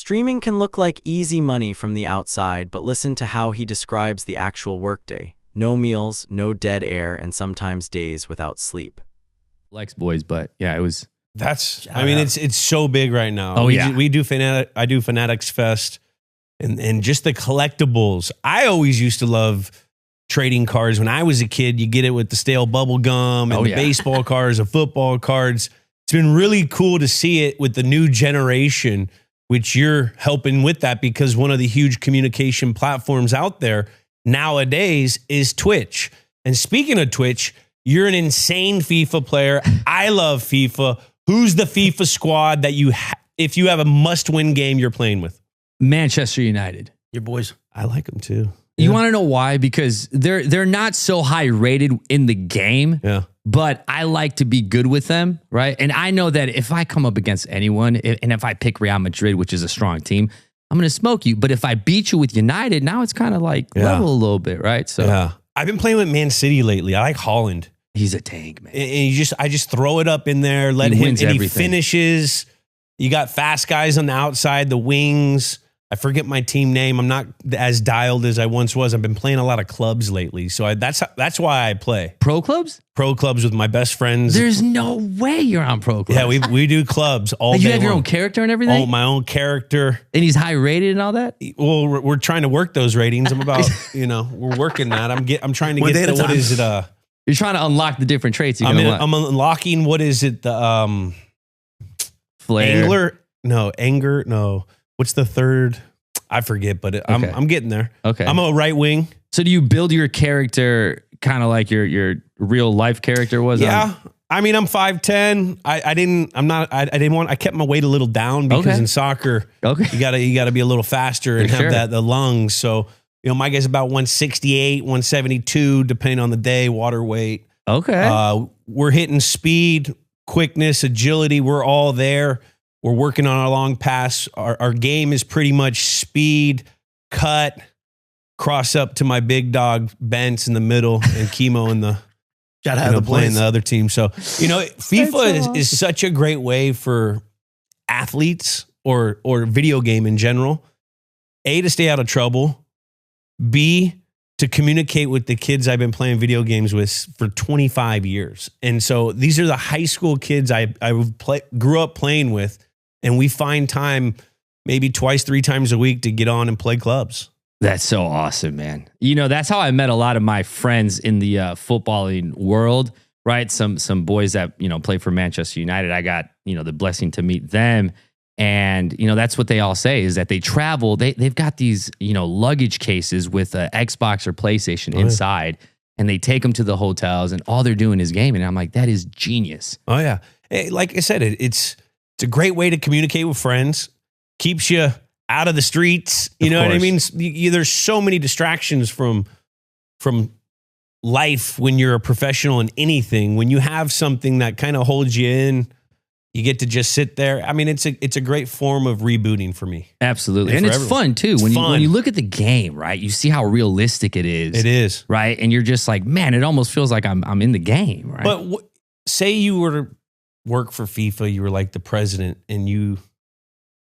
Streaming can look like easy money from the outside, but listen to how he describes the actual workday. No meals, no dead air, and sometimes days without sleep. Lex boys, but yeah, it was. I mean, it's so big right now. Oh, yeah. We do I do Fanatics Fest and just the collectibles. I always used to love trading cards. When I was a kid, you get it with the stale bubble gum and the baseball cards, the football cards. It's been really cool to see it with the new generation, which you're helping with that, because one of the huge communication platforms out there nowadays is Twitch. And speaking of Twitch, you're an insane FIFA player. I love FIFA. Who's the FIFA squad that if you have a must-win game you're playing with? Manchester United. Your boys. I like them too. You want to know why? Because they're not so high rated in the game. Yeah. But I like to be good with them, right? And I know that if I come up against anyone, and if I pick Real Madrid, which is a strong team, I'm going to smoke you. But if I beat you with United, now it's kind of like level a little bit, right? So I've been playing with Man City lately. I like Haaland. He's a tank, man. And I just throw it up in there, let him, and he finishes. You got fast guys on the outside, the wings. I forget my team name. I'm not as dialed as I once was. I've been playing a lot of clubs lately. So that's why I play. Pro clubs? Pro clubs with my best friends. There's no way you're on pro clubs. Yeah, we do clubs all day You have long. your own character and everything? Oh, my own character. And he's high rated and all that? Well, we're trying to work those ratings. I'm about, we're working that. I'm trying to get what is it? You're trying to unlock the different traits you I'm can unlock. I'm unlocking, what is it? The Flair. Angler? No, anger. No. What's the third? I forget, but I'm getting there. Okay. I'm a right wing. So do you build your character kind of like your real life character was? Yeah. I mean, I'm 5'10". I kept my weight a little down because in soccer, you gotta be a little faster and have the lungs. So, my guy's about 168, 172, depending on the day, water weight. Okay. We're hitting speed, quickness, agility. We're all there. We're working on our long pass. Our game is pretty much speed, cut, cross up to my big dog, Bence in the middle, and Chemo in the playing the other team. So, FIFA is such a great way for athletes or video game in general, A, to stay out of trouble, B, to communicate with the kids I've been playing video games with for 25 years. And so these are the high school kids I grew up playing with. And we find time maybe 2-3 times a week to get on and play clubs. That's so awesome, man. That's how I met a lot of my friends in the footballing world, right? Some boys that, play for Manchester United. I got, the blessing to meet them. And, that's what they all say is that they travel. They've got these, luggage cases with an Xbox or PlayStation inside. And they take them to the hotels and all they're doing is gaming. And I'm like, that is genius. Oh, yeah. Hey, like I said, it's a great way to communicate with friends, keeps you out of the streets. You know what I mean? There's so many distractions from life when you're a professional in anything. When you have something that kind of holds you in, you get to just sit there. I mean, it's a great form of rebooting for me. Absolutely. And it's fun too. When you look at the game, right, you see how realistic it is. It is. Right? And you're just like, man, it almost feels like I'm in the game, right? But say you were to work for FIFA, you were like the president, and you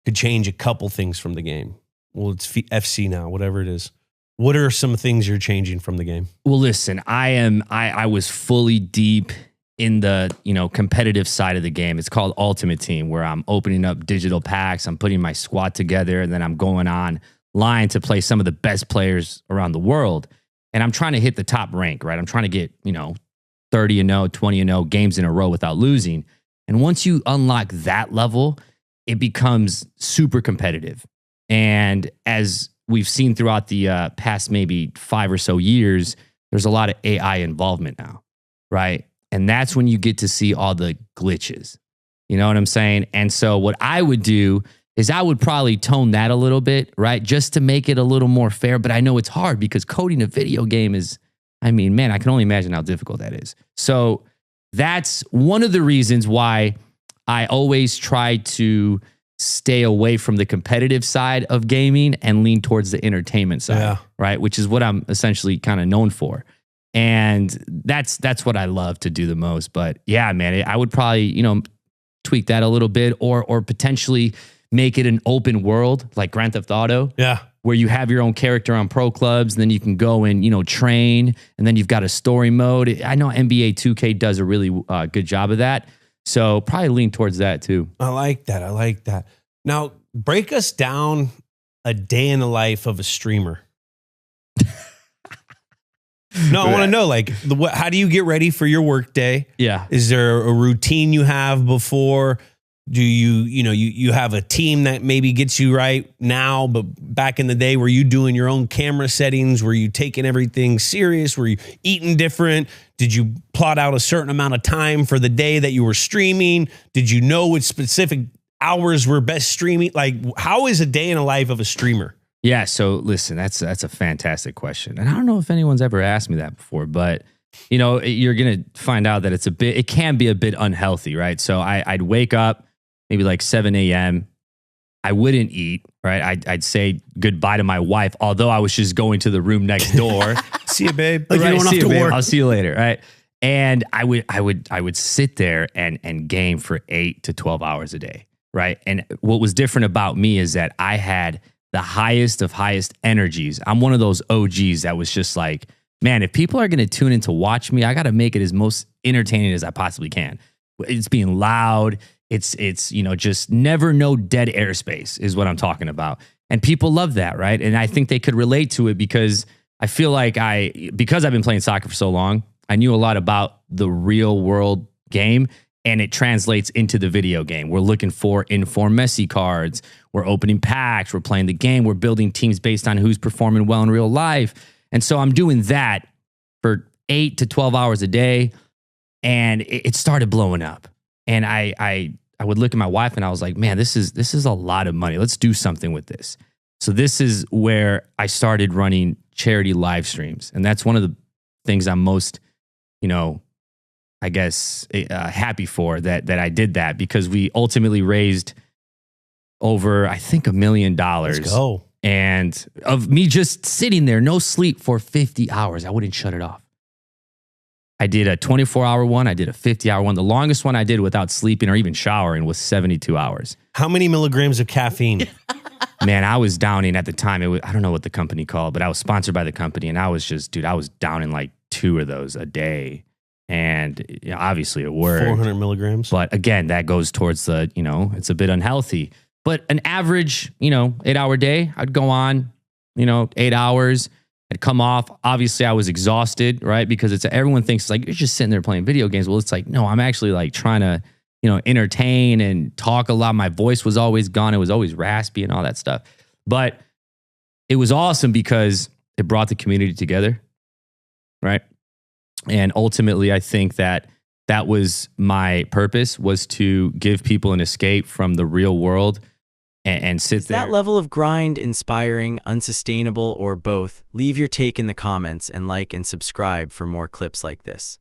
could change a couple things from the game. Well, it's FC now, whatever it is. What are some things you're changing from the game? Well, listen, I was fully deep in the, competitive side of the game. It's called Ultimate Team, where I'm opening up digital packs, I'm putting my squad together, and then I'm going online to play some of the best players around the world. And I'm trying to hit the top rank, right? I'm trying to get, 30-0, 20-0 games in a row without losing. And once you unlock that level, it becomes super competitive. And as we've seen throughout the past maybe 5 or so years, there's a lot of AI involvement now, right? And that's when you get to see all the glitches. You know what I'm saying? And so what I would do is I would probably tone that a little bit, right? Just to make it a little more fair. But I know it's hard because coding a video game is, I can only imagine how difficult that is. So that's one of the reasons why I always try to stay away from the competitive side of gaming and lean towards the entertainment side, right? Which is what I'm essentially kind of known for. And that's what I love to do the most. But yeah, man, I would probably, tweak that a little bit or potentially make it an open world like Grand Theft Auto. Yeah. Where you have your own character on pro clubs, and then you can go and, you know, train, and then you've got a story mode. I know NBA 2K does a really good job of that. So probably lean towards that too. I like that. I like that. Now, break us down a day in the life of a streamer. No, I want to know, like, how do you get ready for your work day? Yeah. Is there a routine you have before? Do you have a team that maybe gets you right now, but back in the day, were you doing your own camera settings? Were you taking everything serious? Were you eating different? Did you plot out a certain amount of time for the day that you were streaming? Did you know which specific hours were best streaming? Like, how is a day in the life of a streamer? Yeah. So listen, that's a fantastic question. And I don't know if anyone's ever asked me that before, but you know, you're going to find out that it can be a bit unhealthy, right? So I'd wake up maybe like 7 a.m. I wouldn't eat, right? I'd say goodbye to my wife, although I was just going to the room next door. See you, babe. Like, right, you don't have to babe. work. I'll see you later, right? And I would sit there and game for 8 to 12 hours a day, right? And what was different about me is that I had the highest of highest energies. I'm one of those OGs that was just like, man, if people are going to tune in to watch me, I got to make it as most entertaining as I possibly can. It's being loud. It's you know, just never no dead airspace is what I'm talking about. And people love that, right? And I think they could relate to it because I feel like because I've been playing soccer for so long, I knew a lot about the real world game, and it translates into the video game. We're looking for informed Messi cards. We're opening packs. We're playing the game. We're building teams based on who's performing well in real life. And so I'm doing that for 8 to 12 hours a day, and it started blowing up. And I would look at my wife and I was like, man, this is a lot of money. Let's do something with this. So this is where I started running charity live streams. And that's one of the things I'm most, you know, I guess, happy for that I did that, because we ultimately raised over, I think, $1 million. Let's go. And of me just sitting there, no sleep for 50 hours. I wouldn't shut it off. I did a 24-hour one. I did a 50-hour one. The longest one I did without sleeping or even showering was 72 hours. How many milligrams of caffeine? Man, I was downing at the time. I don't know what the company called, but I was sponsored by the company, and I was downing like 2 of those a day. And you know, obviously it worked. 400 milligrams. But again, that goes towards the, you know, it's a bit unhealthy. But an average, you know, 8-hour day, I'd go on, you know, 8 hours. I'd come off. Obviously, I was exhausted, right? Because everyone thinks it's like, you're just sitting there playing video games. Well, it's like, no, I'm actually like trying to, you know, entertain and talk a lot. My voice was always gone. It was always raspy and all that stuff. But it was awesome because it brought the community together, right? And ultimately, I think that was my purpose, was to give people an escape from the real world and sit there. Is that level of grind inspiring, unsustainable, or both? Leave your take in the comments and like and subscribe for more clips like this.